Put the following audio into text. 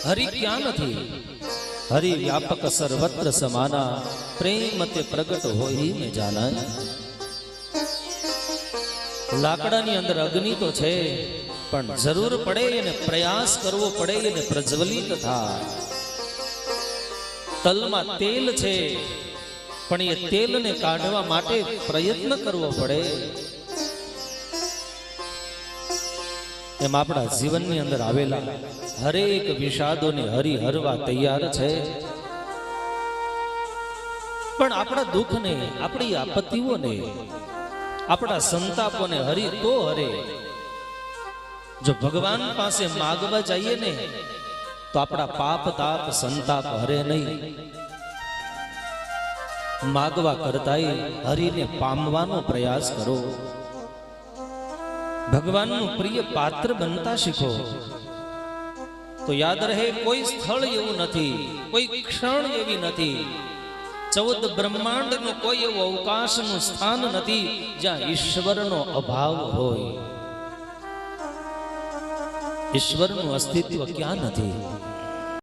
हरि क्या नहीं, हरि व्यापक सर्वत्र समाना, प्रेम ते प्रगट होई में जाना। लाकडानी अंदर अग्नि तो छे, पण जरूर पड़े ने प्रयास करवो पड़े ने प्रज्वलित थाय। तलमा तेल छे, पण ये तेल ने काढवा माटे प्रयत्न करवो पड़े। एम आपड़ा जीवन नी अंदर आवेला हरेक विषादो ने हरि हरवा तैयार छे, पण आपड़ा दुख ने, आपड़ी आपत्तिओ ने, आपड़ा संतापो ने हरि तो हरे। जो भगवान पासे मागवा जाइए ने तो आपड़ा पाप ताप संताप हरे नहीं। मागवा करताई हरि ने पामवानो प्रयास करो। भगवान नु प्रिय पात्र बनता सीखो तो याद रहे कोई स्थल एवं नहीं, कोई क्षण एवी नहीं, 14 ब्रह्मांड नो कोई एवं अवकाश नु स्थान नहीं ज्यां ईश्वर नो अभाव होय। ईश्वर नु अस्तित्व क्या नहीं।